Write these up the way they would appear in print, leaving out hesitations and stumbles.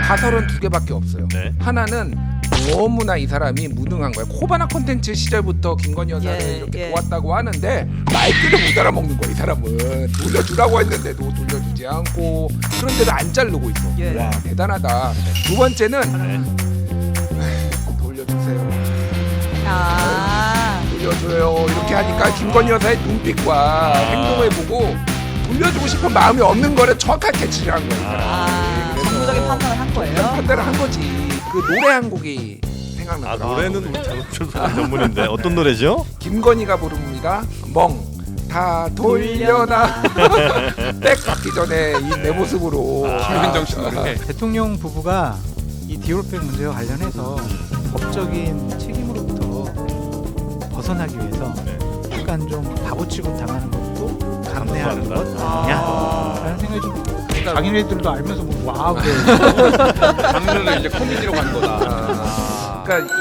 가설은 두 개밖에 없어요. 네. 하나는 너무나 이 사람이 무능한 거야. 코바나 콘텐츠 시절부터 김건희 여사를 이렇게 도왔다고 하는데 말귀를 못 알아먹는 거야. 이 사람은 돌려주라고 했는데도 돌려주지 않고 그런데도 안 자르고 있어. 와 대단하다. 두 번째는 돌려주세요. 돌려줘요. 이렇게 하니까 김건희 여사의 눈빛과 행동을 보고 돌려주고 싶은 마음이 없는 거를 정확하게 캐치를 한 거야. 그래서 정도적인 판단을 한 거예요. 판단을 한 거지. 그 노래 한 곡이 생각나더라. 노래는 우리 장동철 선생 전문인데 어떤 노래죠? 김건희가 부릅니다. 멍 다 돌려놔. 백 받기 전에 이 내 모습으로. 김현정 씨 노래. 대통령 부부가 이 디올백 문제와 관련해서 법적인 책임으로부터 벗어나기 위해서 약간 좀 바보 취급 당하는 것도 감내하는 것 아니냐라는 생각이 좀 자기네들도 알면서 뭐 와우 장르를 이제 코미디로 간 거다. 그러니까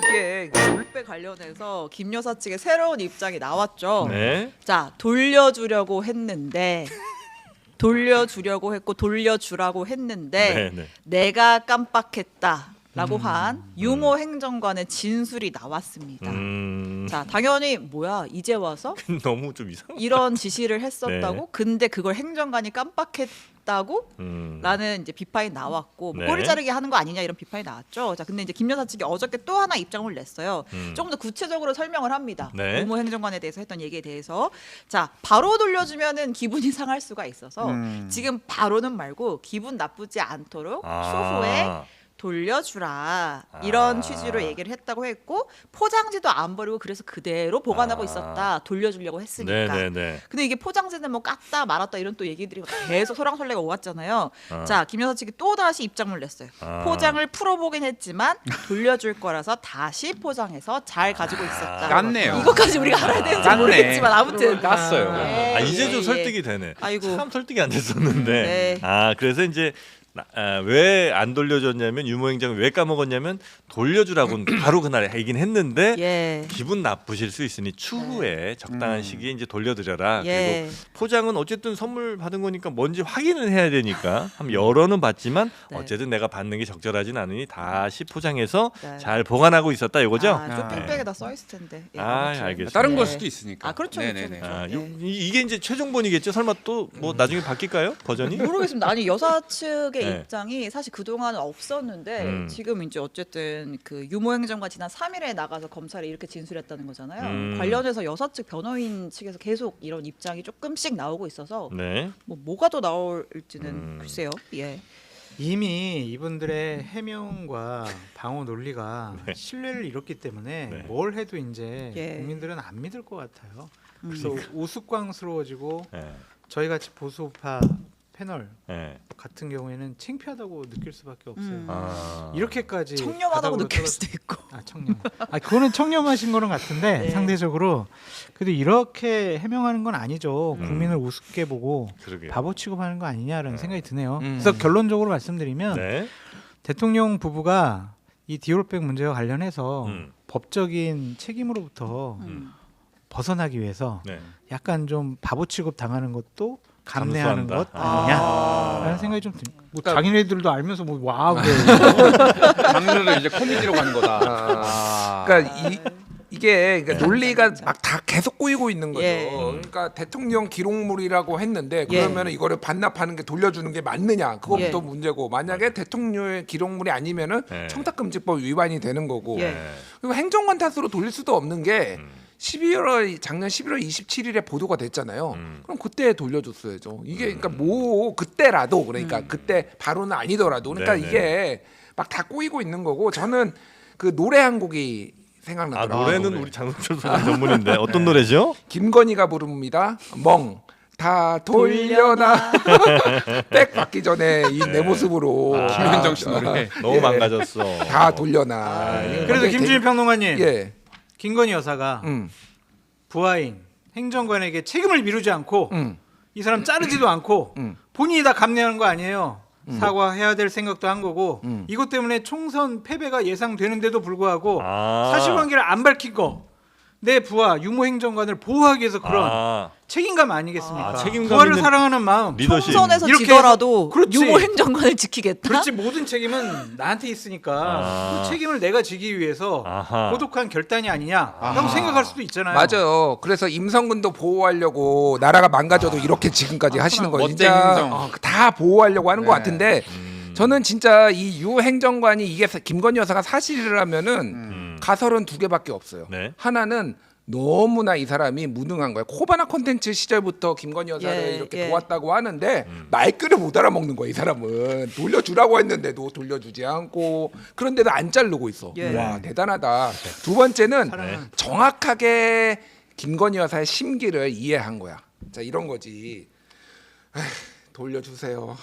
이게 올백 관련해서 김 여사 측의 새로운 입장이 나왔죠. 네. 자, 돌려주려고 했는데 돌려주려고 했고 돌려주라고 했는데 네. 내가 깜빡했다라고 한 유모 행정관의 진술이 나왔습니다. 자, 당연히 뭐야 이제 와서 너무 좀 이상. 이런 지시를 했었다고? 네. 근데 그걸 행정관이 깜빡했다고? 라는 이제 비판이 나왔고 뭐 네. 꼬리 자르기 하는 거 아니냐 이런 비판이 나왔죠. 자, 근데 이제 김 여사 측이 어저께 또 하나 입장을 냈어요. 조금 더 구체적으로 설명을 합니다. 네. 유모 행정관에 대해서 했던 얘기에 대해서. 자, 바로 돌려주면은 기분이 상할 수가 있어서 지금 바로는 말고 기분 나쁘지 않도록 추후에 돌려주라 이런 취지로 얘기를 했다고 했고 포장지도 안 버리고 그래서 그대로 보관하고 있었다. 돌려주려고 했으니까. 네네네. 근데 이게 포장지는 뭐 깠다 말았다 이런 또 얘기들이 계속 소랑설레가 오갔잖아요. 자, 김 여사 측이 또 다시 입장을 냈어요. 포장을 풀어보긴 했지만 돌려줄 거라서 다시 포장해서 잘 가지고 있었다. 깠네요. 이것까지 우리가 알아야 되는지 깠네. 모르겠지만 아무튼 깠어요. 네, 이제 좀 예, 설득이 예. 되네. 아이고. 참 설득이 안 됐었는데. 네. 그래서 이제 왜 안 돌려줬냐면 유모행정을 왜 까먹었냐면 돌려주라고는 바로 그날 얘기는 했는데 예. 기분 나쁘실 수 있으니 추후에 적당한 시기에 이제 돌려드려라. 예. 그리고 포장은 어쨌든 선물 받은 거니까 뭔지 확인은 해야 되니까 한 열어는 봤지만 네. 어쨌든 내가 받는 게 적절하진 않으니 다시 포장해서 네. 잘 보관하고 있었다 이거죠? 쇼핑백에다 써 있을 텐데. 예, 아, 아무튼. 알겠습니다. 다른 네. 걸 수도 있으니까. 그렇죠. 네네네. 그렇죠. 이게 이제 최종본이겠죠? 설마 또 뭐 나중에 바뀔까요? 버전이? 모르겠습니다. 아니 여사 측의 네. 입장이 사실 그동안은 없었는데 지금 이제 어쨌든 그 유모 행정관 지난 3일에 나가서 검찰에 이렇게 진술했다는 거잖아요. 관련해서 여사 측 변호인 측에서 계속 이런 입장이 조금씩 나오고 있어서 네. 뭐가 더 나올지는 글쎄요. 예. 이미 이분들의 해명과 방어 논리가 신뢰를 잃었기 때문에 네. 뭘 해도 이제 예. 국민들은 안 믿을 것 같아요. 그래서 우스꽝스러워지고 네. 저희 같이 보수파 패널 네. 같은 경우에는 창피하다고 느낄 수밖에 없어요. 아. 이렇게까지 청렴하다고 바닥으로 느낄 떨어져- 수도 있고. 청렴. 그거는 청렴하신 거는 같은데 네. 상대적으로 그래도 이렇게 해명하는 건 아니죠. 국민을 우습게 보고 그러게요. 바보 취급하는 거 아니냐라는 생각이 드네요. 음. 그래서 결론적으로 말씀드리면 네. 대통령 부부가 이 디올백 문제와 관련해서 음. 법적인 책임으로부터 벗어나기 위해서 네. 약간 좀 바보 취급 당하는 것도 감내하는 감수한다. 것 아니냐라는 생각이 좀 듭니다. 뭐 자기네들도 알면서 뭐 와우 장르를 이제 코미디로 간 거다. 그러니까 이게 그러니까 논리가 막 다 계속 꼬이고 있는 거죠. 예. 그러니까 대통령 기록물이라고 했는데 그러면 이거를 반납하는 게 돌려주는 게 맞느냐 그것부터 예. 문제고 만약에 대통령의 기록물이 아니면은 예. 청탁금지법 위반이 되는 거고 예. 그리고 행정관 탓으로 돌릴 수도 없는 게 작년 11월 27일에 보도가 됐잖아요. 그럼 그때 돌려줬어야죠. 이게 그러니까 뭐 그때라도 그러니까 그때 바로는 아니더라도 그러니까 네네. 이게 막 다 꼬이고 있는 거고 저는 그 노래 한 곡이 생각나더라고요. 노래는 노래. 우리 장동철 선생 전문인데 어떤 노래죠? 김건희가 부릅니다. 멍 다 돌려놔. 백 받기 전에 이 내 모습으로 김현정 씨 노래. 너무 망가졌어. 다 돌려놔. 그래도 김준일 평론가님 예. 김건희 여사가 부하인 행정관에게 책임을 미루지 않고 이 사람 자르지도 않고 본인이 다 감내하는 거 아니에요. 사과해야 될 생각도 한 거고 이것 때문에 총선 패배가 예상되는데도 불구하고 사실관계를 안 밝힌 거 내 부하 유모 행정관을 보호하기 위해서 그런 아, 책임감 아니겠습니까? 아, 책임감 부하를 있는 사랑하는 마음. 리더십. 총선에서 이렇게 지더라도 그렇지. 유모 행정관을 지키겠다. 그렇지 모든 책임은 나한테 있으니까 아. 그 책임을 내가 지기 위해서 아하. 고독한 결단이 아니냐라고 생각할 수도 있잖아요. 맞아요. 그래서 임성근도 보호하려고 나라가 망가져도 이렇게 지금까지 하시는 거 멋쟁이 진짜 행정. 다 보호하려고 하는 것 네. 같은데 저는 진짜 이 유 행정관이 이게 김건희 여사가 사실이라면은 가설은 두 개밖에 없어요. 네. 하나는 너무나 이 사람이 무능한 거예요. 코바나 콘텐츠 시절부터 김건희 여사를 예, 이렇게 예. 도왔다고 하는데 말귀를 못 알아먹는 거야. 이 사람은 돌려주라고 했는데도 돌려주지 않고 그런데도 안 자르고 있어. 예. 와 대단하다. 두 번째는 네. 정확하게 김건희 여사의 심기를 이해한 거야. 자 이런 거지. 에휴, 돌려주세요.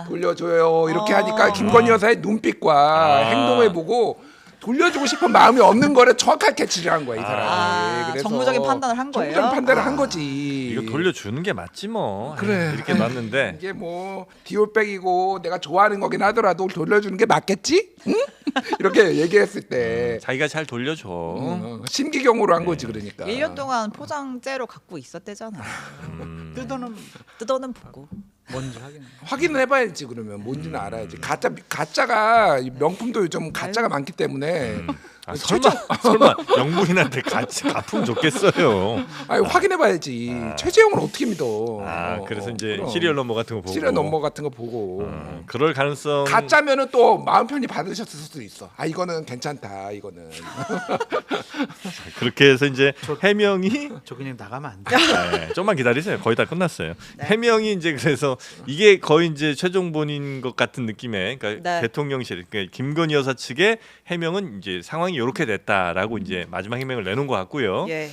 돌려줘요. 이렇게 하니까 김건희 여사의 눈빛과 행동을 보고 돌려주고 싶은 마음이 없는 거를 정확하게 캐치를 한 거야 이 사람이. 그래서 정무적인 판단을 한 거예요. 정무적인 판단을 한 거지. 이거 돌려주는 게 맞지 뭐. 그래. 이렇게 놨는데 이게 뭐 디올백이고 내가 좋아하는 거긴 하더라도 돌려주는 게 맞겠지? 응? 이렇게 얘기했을 때 자기가 잘 돌려줘. 심기경으로 한 거지 그러니까. 1년 동안 포장재로 갖고 있었대잖아. 뜯어는 보고. 뭔지 하긴. 확인을 해봐야지 그러면 뭔지는 알아야지. 가짜가 명품도 요즘 가짜가 많기 때문에 아, 설마 영부인한테 같이 갚으면 좋겠어요. 아니 확인해봐야지. 최재형을 어떻게 믿어? 아, 그래서 이제 그럼. 시리얼 넘버 같은 거 보고. 시리얼 넘버 같은 거 보고. 그럴 가능성. 가짜면은 또 마음 편히 받으셨을 수도 있어. 아 이거는 괜찮다. 이거는. 그렇게 해서 이제 해명이 저 그냥 나가면 안 돼. 네, 좀만 기다리세요. 거의 다 끝났어요. 해명이 이제 그래서 이게 거의 이제 최종본인 것 같은 느낌의 그러니까 네. 대통령실 그러니까 김건희 여사 측의 해명은 이제 상황이 이렇게 됐다라고 이제 마지막 해명을 내놓은 것 같고요. 예.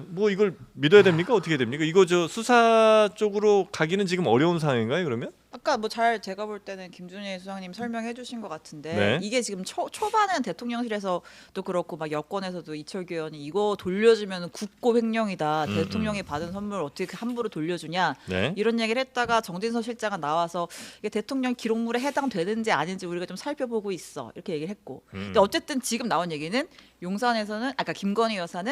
뭐 이걸 믿어야 됩니까? 어떻게 됩니까? 이거 저 수사 쪽으로 가기는 지금 어려운 상황인가요? 그러면? 아까 뭐 잘 제가 볼 때는 김준일 수장님 설명해 주신 것 같은데 네. 이게 지금 초반에는 대통령실에서도 그렇고 막 여권에서도 이철규 의원이 이거 돌려주면 국고 횡령이다. 대통령이 받은 선물 어떻게 함부로 돌려주냐. 네. 이런 얘기를 했다가 정진석 실장은 나와서 이게 대통령 기록물에 해당되는지 아닌지 우리가 좀 살펴보고 있어. 이렇게 얘기를 했고. 근데 어쨌든 지금 나온 얘기는 용산에서는 아까 김건희 여사는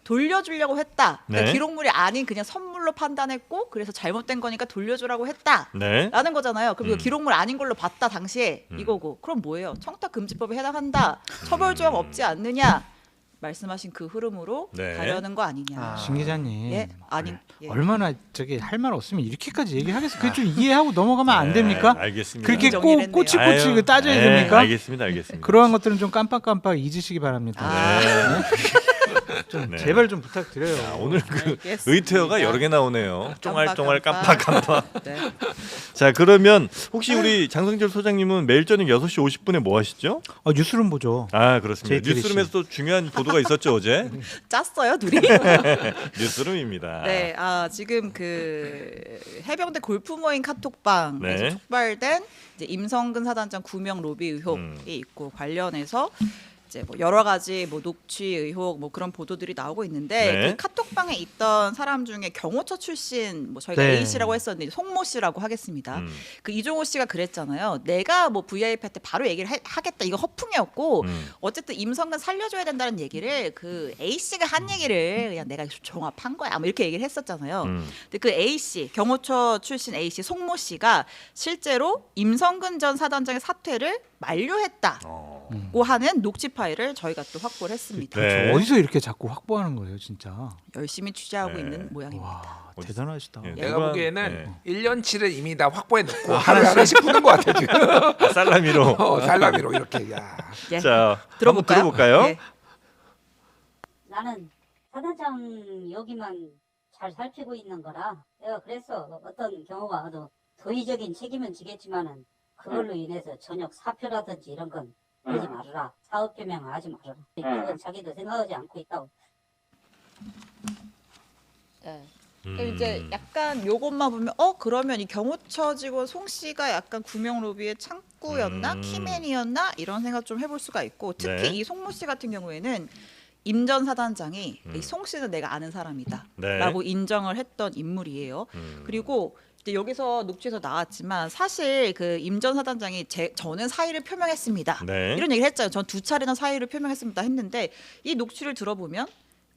돌려주려고 했다. 그러니까 네. 기록물이 아닌 그냥 선물로 판단했고 그래서 잘못된 거니까 돌려주라고 했다. 네. 라는 거잖아요. 그럼 이거 기록물 아닌 걸로 봤다 당시에 이거고. 그럼 뭐예요? 청탁금지법에 해당한다. 처벌 조항 없지 않느냐? 말씀하신 그 흐름으로 네. 가려는 거 아니냐? 신 기자님. 예, 아니. 예. 얼마나 저기 할 말 없으면 이렇게까지 얘기하겠어. 그게 좀 이해하고 넘어가면 안 됩니까? 네, 알겠습니다. 그렇게 정리를 꼭 했네요. 꼬치꼬치 아유, 그 따져야 네, 됩니까? 알겠습니다. 그러한 것들은 좀 깜빡깜빡 잊으시기 바랍니다. 아. 좀 네. 제발 좀 부탁드려요. 오늘 그 알겠습니다. 의태어가 여러 개 나오네요. 쫑알쫑알 깜빡깜빡. 네. 자 그러면 혹시 우리 장성철 소장님은 매일 저녁 6시 50분에 뭐 하시죠? 뉴스룸 보죠. 아 그렇습니다. JTBC. 뉴스룸에서 또 중요한 보도가 있었죠 어제. 짰어요, 둘이? 뉴스룸입니다. 네, 지금 그 해병대 골프 모임 카톡방에서 네. 촉발된 이제 임성근 사단장 구명 로비 의혹이 있고 관련해서 이제 뭐 여러 가지 뭐 녹취 의혹 뭐 그런 보도들이 나오고 있는데 네. 그 카톡방에 있던 사람 중에 경호처 출신 뭐 저희가 네. A 씨라고 했었는데 송모 씨라고 하겠습니다. 음. 그 이종호 씨가 그랬잖아요. 내가 뭐 VIP 할 때 바로 얘기를 하겠다. 이거 허풍이었고 어쨌든 임성근 살려줘야 된다는 얘기를 그 A 씨가 한 얘기를 그냥 내가 종합한 거야. 뭐 이렇게 얘기를 했었잖아요. 근데 그 A 씨 경호처 출신 A 씨 송모 씨가 실제로 임성근 전 사단장의 사퇴를 만료했다고 하는 녹취 파일을 저희가 또 확보를 했습니다. 네. 어디서 이렇게 자꾸 확보하는 거예요, 진짜? 열심히 취재하고 네. 있는 모양입니다. 와, 대단하시다. 예. 내가 누가- 보기에는 네. 1년치를 이미 다 확보해 놓고 하나씩 푸는 것 같아 지금. 살라미로. 살라미로 이렇게. 야. 예. 자 들어볼까요? 한번 들어볼까요? 예. 나는 사단장 여기만 잘 살피고 있는 거라 내가 그래서 어떤 경우가 와도 도의적인 책임은 지겠지만은 그걸로 인해서 저녁 사표라든지 이런 건 하지 말아라. 사업 표명을 하지 말아라. 그건 자기도 생각하지 않고 있다고. 네. 그러니까 이제 약간 요것만 보면 그러면 이 경호처 직원 송 씨가 약간 구명 로비의 창구였나 키맨이었나 이런 생각 좀 해볼 수가 있고 특히 네. 이 송모 씨 같은 경우에는 임 전 사단장이 이 송 씨는 내가 아는 사람이다라고 네. 인정을 했던 인물이에요. 그리고 이제 여기서 녹취에서 나왔지만 사실 그 임 전 사단장이 저는 사의를 표명했습니다. 네. 이런 얘기를 했잖아요. 전 2차례나 사의를 표명했습니다 했는데 이 녹취를 들어보면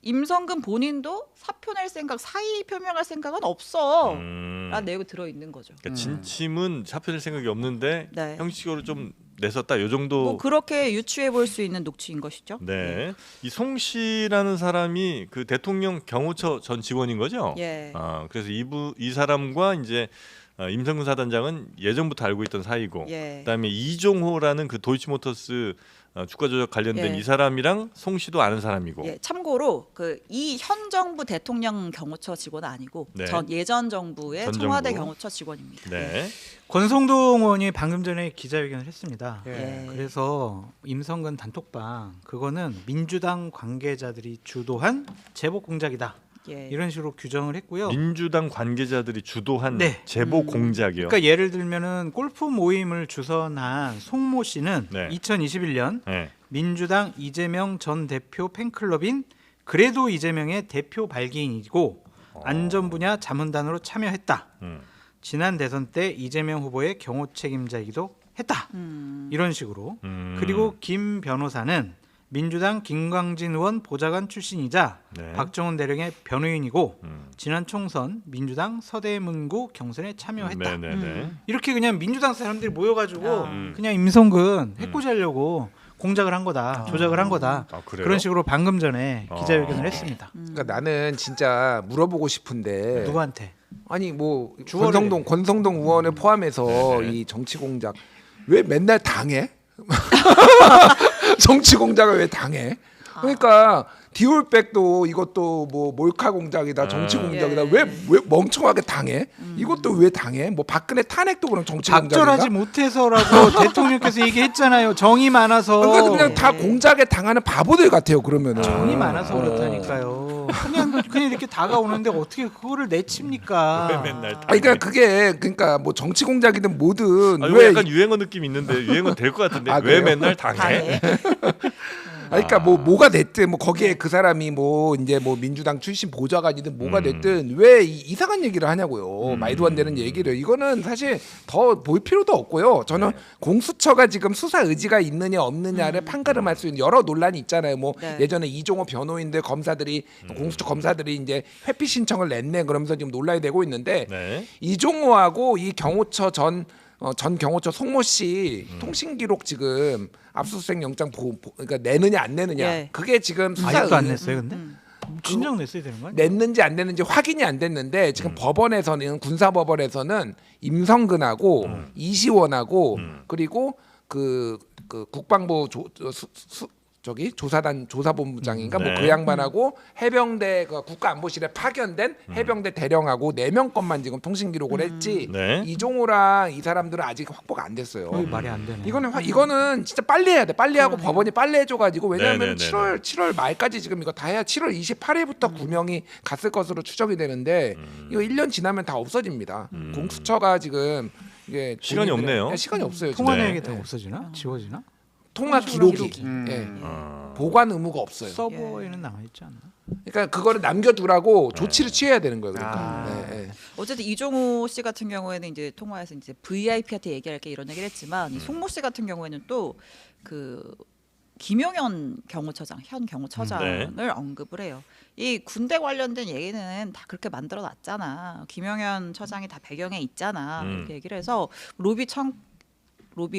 임성근 본인도 사표 낼 생각, 사의 표명할 생각은 없어. 라는 내용이 들어 있는 거죠. 그러니까 진침은 사표낼 생각이 없는데 네. 형식적으로 좀 냈었다. 요 정도. 뭐 그렇게 유추해 볼 수 있는 녹취인 것이죠. 네. 이 송 씨라는 사람이 그 대통령 경호처 전 직원인 거죠? 예. 그래서 이 사람과 이제 임성근 사단장은 예전부터 알고 있던 사이고, 예. 그다음에 이종호라는 그 도이치모터스 주가 조작 관련된 예. 이 사람이랑 송 씨도 아는 사람이고. 예, 참고로 그 이 현 정부 대통령 경호처 직원은 아니고 네. 예전 정부의 전 청와대 정부. 경호처 직원입니다. 네. 권성동 의원이 방금 전에 기자회견을 했습니다. 예. 그래서 임성근 단톡방 그거는 민주당 관계자들이 주도한 제복 공작이다. 예. 이런 식으로 규정을 했고요. 민주당 관계자들이 주도한 네. 제보 공작이요. 그러니까 예를 들면은 골프 모임을 주선한 송모 씨는 네. 2021년 네. 민주당 이재명 전 대표 팬클럽인 그래도 이재명의 대표 발기인이고 안전 분야 자문단으로 참여했다. 지난 대선 때 이재명 후보의 경호 책임자이기도 했다. 이런 식으로. 그리고 김 변호사는 민주당 김광진 의원 보좌관 출신이자 네. 박정훈 대령의 변호인이고 지난 총선 민주당 서대문구 경선에 참여했다. 네네네. 이렇게 그냥 민주당 사람들이 모여가지고 아. 그냥 임성근 해코지하려고 공작을 한 거다, 조작을 한 거다. 그래요? 그런 식으로 방금 전에 기자회견을 했습니다. 그러니까 나는 진짜 물어보고 싶은데 누구한테? 아니 뭐 주어를 권성동 의원을 포함해서 네네. 이 정치 공작 왜 맨날 당해? 정치 공작을 왜 당해? 그러니까 디올백도 이것도 뭐 몰카 공작이다, 정치 공작이다. 예. 왜 멍청하게 당해? 이것도 왜 당해? 뭐 박근혜 탄핵도 그럼 정치 작절하지 공작인가? 못해서라고 대통령께서 얘기했잖아요. 정이 많아서. 그러니까 그냥 다 공작에 당하는 바보들 같아요. 그러면은 정이 많아서 그렇다니까요. 그냥 이렇게 다가오는데 어떻게 그거를 내칩니까? 왜 맨날 아니 그러니까 그게 그러니까 뭐 정치 공작이든 뭐든 이거 왜 약간 유행어 느낌 있는데 유행어 될 것 같은데 아, 왜 그래요? 맨날 당해? 그러니까 뭐가 됐든 뭐 거기에 그 사람이 뭐 이제 뭐 민주당 출신 보좌관이든 뭐가 됐든 왜 이상한 얘기를 하냐고요. 말도 안 되는 얘기를. 이거는 사실 더 볼 필요도 없고요. 저는 공수처가 지금 수사 의지가 있느냐 없느냐를 판가름할 수 있는 여러 논란이 있잖아요. 뭐 네. 예전에 이종호 변호인들 검사들이 공수처 검사들이 이제 회피 신청을 냈네 그러면서 지금 논란이 되고 있는데 네. 이종호하고 이 경호처 전 경호처 송모 씨 통신 기록 지금 압수수색 영장 그러니까 내느냐 안 내느냐 예. 그게 지금 수사 아직도 안 의- 냈어요, 근데? 진정 냈어야 되는 거야? 냈는지 안 냈는지 확인이 안 됐는데 지금 법원에서는 군사법원에서는 임성근하고 이시원하고 그리고 그 국방부 조사단 조사본부장인가 뭐 네. 그 양반하고 해병대 그 국가안보실에 파견된 해병대 대령하고 4명 것만 지금 통신 기록을 했지 네. 이종호랑 이 사람들은 아직 확보가 안 됐어요. 거의 말이 안 되네. 이거는 진짜 빨리 해야 돼. 빨리 하고 법원이 빨리 해줘가지고 왜냐하면 네네네네. 7월 말까지 지금 이거 다 해야 7월 28일부터 구명이 갔을 것으로 추정이 되는데 이거 1년 지나면 다 없어집니다. 공수처가 지금 이게 시간이 본인들의- 없네요. 네, 시간이 없어요. 지금. 통화 네. 내역이 다 없어지나? 지워지나? 통화 기록이 기록이. 예. 보관 의무가 없어요. 서버에는 남아있지 않나? 그러니까 그거를 남겨두라고 조치를 취해야 되는 거예요. 그러니까. 아. 네, 네. 어쨌든 이종호 씨 같은 경우에는 이제 통화에서 이제 VIP한테 얘기할게 이런 얘기를 했지만 이 송모 씨 같은 경우에는 또 그 김용현 경호처장 현 경호처장을 언급을 해요. 이 군대 관련된 얘기는 다 그렇게 만들어 놨잖아. 김용현 처장이 다 배경에 있잖아. 이렇게 얘기를 해서 로비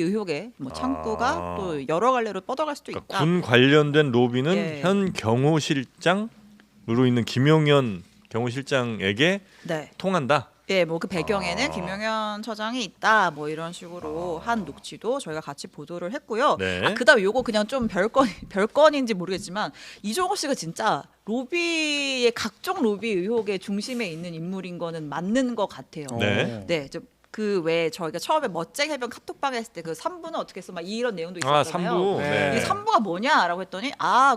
의혹에 뭐 창구가 또 여러 갈래로 뻗어갈 수도 있다. 그러니까 군 관련된 로비는 예. 현 경호실장으로 있는 김용현 경호실장에게 네. 통한다. 예, 뭐 그 배경에는 김용현 처장이 있다, 뭐 이런 식으로 한 녹취도 저희가 같이 보도를 했고요. 네. 그다음 요거 그냥 좀 별건인지 모르겠지만 이종호 씨가 진짜 로비의 각종 로비 의혹의 중심에 있는 인물인 거는 맞는 것 같아요. 네. 네, 그 왜 저희가 처음에 멋쟁이 해변 카톡방 했을 때 그 3부는 어떻게 했어? 막 이런 내용도 아, 있었잖아요. 3부. 네. 이게 3부가 뭐냐라고 했더니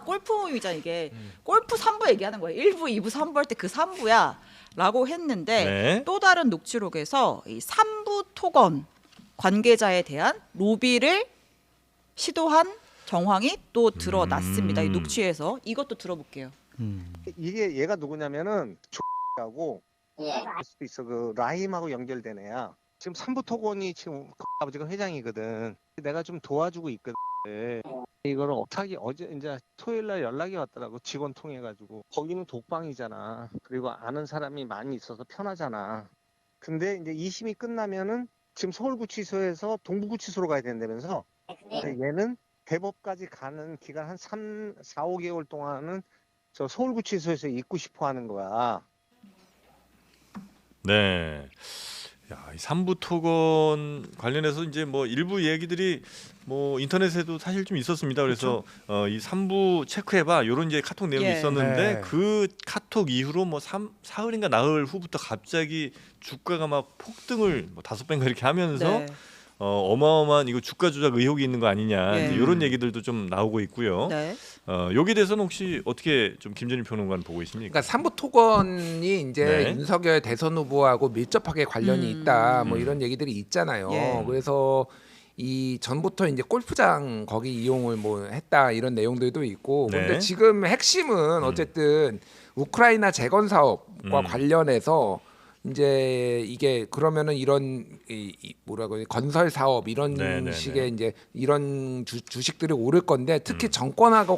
골프 모임이잖아 이게. 골프 3부 얘기하는 거예요. 1부, 2부, 3부 할 때 그 3부야. 라고 했는데 네. 또 다른 녹취록에서 이 3부 토건 관계자에 대한 로비를 시도한 정황이 또 드러났습니다. 이 녹취에서 이것도 들어볼게요. 이게 얘가 누구냐면은 하고 예. 할 수도 있어. 그 라임하고 연결된 애야. 지금 삼부토건이 지금 아버지가 회장이거든. 내가 좀 도와주고 있거든. 이거를 어떻게 어제 이제 토요일 날 연락이 왔더라고. 직원 통해 가지고. 거기는 독방이잖아. 그리고 아는 사람이 많이 있어서 편하잖아. 근데 이제 2심이 끝나면은 지금 서울구치소에서 동부구치소로 가야 된다면서. 근데 얘는 대법까지 가는 기간 한 4, 5개월 동안은 저 서울구치소에서 있고 싶어 하는 거야. 네. 야, 이 삼부토건 관련해서 이제 뭐 일부 얘기들이 뭐 인터넷에도 사실 좀 있었습니다. 그래서 이 삼부 체크해봐 이런 이제 카톡 내용이 예. 있었는데 네. 그 카톡 이후로 뭐 사흘인가 나흘 후부터 갑자기 주가가 막 폭등을 뭐 5배인가 이렇게 하면서 네. 어마어마한 이거 주가 조작 의혹이 있는 거 아니냐 예. 이런 얘기들도 좀 나오고 있고요. 네. 여기에 대해서는 혹시 어떻게 좀 김전일 평론가는 보고 있습니까? 그러니까 삼부토건이 이제 네. 윤석열 대선 후보하고 밀접하게 관련이 있다 뭐 이런 얘기들이 있잖아요. 예. 그래서 이 전부터 이제 골프장 거기 이용을 뭐 했다 이런 내용들도 있고 네. 근데 지금 핵심은 어쨌든 우크라이나 재건 사업과 관련해서 이제 이게 그러면은 이런 뭐라고 해야 건설 사업 이런 네네네. 식의 이제 이런 주식들이 오를 건데 특히 정권하고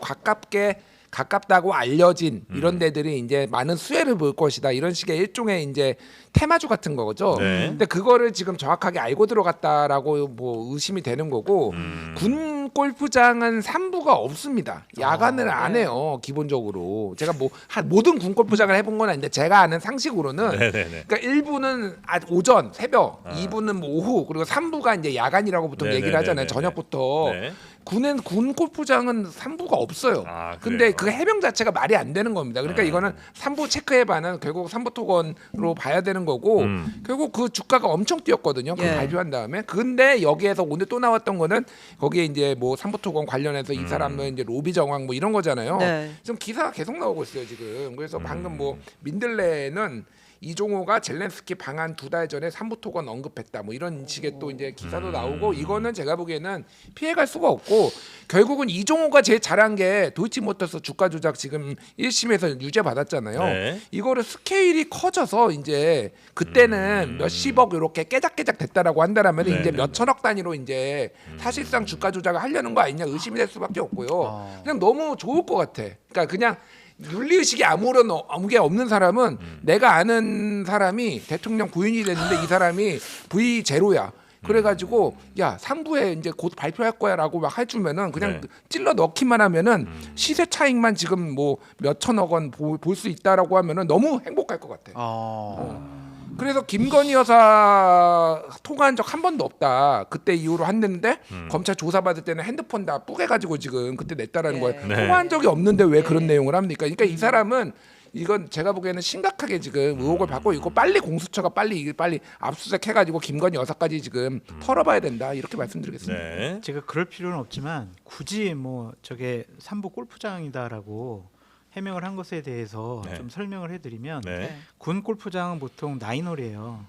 가깝다고 알려진 이런 데들이 이제 많은 수혜를 볼 것이다 이런 식의 일종의 이제 테마주 같은 거죠. 네. 근데 그거를 지금 정확하게 알고 들어갔다라고 뭐 의심이 되는 거고 군 골프장은 산부가 없습니다. 야간을 안 해요 기본적으로. 제가 뭐 모든 군 골프장을 해본 건 아닌데 제가 아는 상식으로는 네네네. 그러니까 1부는 오전 새벽, 2부는 뭐 오후 그리고 3부가 이제 야간이라고 보통 얘기를 하잖아요. 네네네네. 저녁부터. 네. 군 골프장은 3부가 없어요. 아, 근데 그래요? 그 해명 자체가 말이 안 되는 겁니다. 그러니까 이거는 3부 체크해봐는 결국 3부 토건으로 봐야 되는 거고 결국 그 주가가 엄청 뛰었거든요. 그 예. 발표한 다음에. 근데 여기에서 오늘 또 나왔던 거는 거기에 이제 뭐 3부 토건 관련해서 이 사람은 이제 로비 정황 뭐 이런 거잖아요. 네. 지금 기사가 계속 나오고 있어요 지금. 그래서 방금 뭐 민들레는 이종호가 젤렌스키 방한 2달 전에 삼부토건 언급했다. 뭐 이런 식의 또 이제 기사도 나오고 이거는 제가 보기에는 피해갈 수가 없고 결국은 이종호가 제일 잘한 게 도이치모터스 주가 조작 지금 1심에서 유죄 받았잖아요. 네. 이거를 스케일이 커져서 이제 그때는 몇십억 이렇게 깨작깨작 됐다라고 한다라면 네, 이제 네, 몇천억 단위로 이제 사실상 주가 조작을 하려는 거 아니냐 의심이 될 수밖에 없고요. 그냥 너무 좋을 것 같아. 그러니까 그냥 윤리의식이 아무게 없는 사람은 내가 아는 사람이 대통령 부인이 됐는데 이 사람이 V0야. 그래가지고 야 3부에 이제 곧 발표할 거야라고 막 해주면은 그냥 네. 찔러 넣기만 하면은 시세 차익만 지금 뭐 몇천억 원 볼 수 있다라고 하면은 너무 행복할 것 같아. 그래서 김건희 여사 통화한 적 한 번도 없다. 그때 이후로 했는데 검찰 조사받을 때는 핸드폰 다 뿌개가지고 지금 그때 냈다라는 거예요. 네. 통화한 적이 없는데 왜 그런 내용을 합니까? 그러니까 이 사람은 이건 제가 보기에는 심각하게 지금 의혹을 받고 있고 빨리 공수처가 빨리 압수수색해가지고 김건희 여사까지 지금 털어봐야 된다 이렇게 말씀드리겠습니다. 네. 제가 그럴 필요는 없지만 굳이 뭐 저게 삼부 골프장이다라고 해명을 한 것에 대해서 네. 좀 설명을 해드리면 네. 군 골프장은 보통 9홀이에요.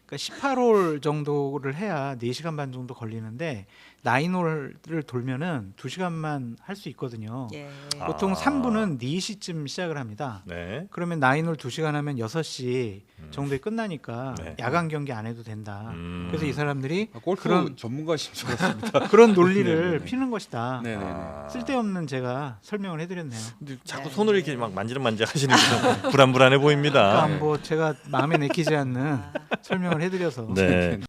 그러니까 18홀 정도를 해야 4시간 반 정도 걸리는데 9홀을 돌면은 2시간만 할 수 있거든요. 예. 보통 아. 3부는 4시쯤 시작을 합니다. 네. 그러면 9홀 2시간 하면 6시 정도에 끝나니까 네. 야간 경기 안 해도 된다. 그래서 이 사람들이 골프 그런 전문가신 줄 알았습니다. 그런 논리를 네네네. 피는 것이다. 네네네. 쓸데없는 제가 설명을 해드렸네요. 근데 자꾸 손을 이렇게 막 만지작만지작 하시는 게 좀 불안불안해 보입니다. 그러니까 뭐 제가 마음에 내키지 않는 설명을 해드려서 네.